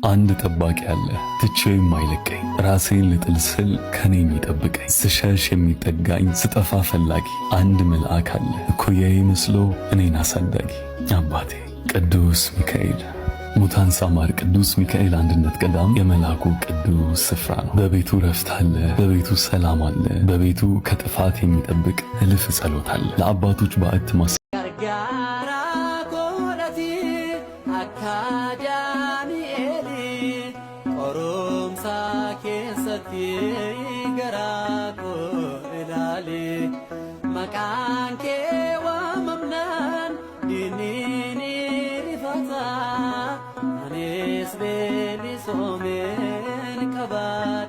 አንድ ጠባቂ አለ ትቼው የማይለቀኝ ራሴን ልጥል ስል ከኔ የሚጠብቀኝ ስሸሽ የሚጠጋኝ ስጠፋ ፈላጊ አንድ መልአክ አለ እኩያዬ መስሎ እኔን አሳዳጊ አባቴ ቅዱስ ሚካኤል። ሙታን ሳማር ቅዱስ ሚካኤል አንድነት ገዳም የመልአኩ ቅዱስ ስፍራ ነው። በቤቱ ረፍት አለ፣ በቤቱ ሰላም አለ፣ በቤቱ ከጥፋት የሚጠብቅ እልፍ ጸሎት አለ። ለአባቶች ባዕት Maqaan kee waamamnaan diinni rifata anis beelisoomen qaba.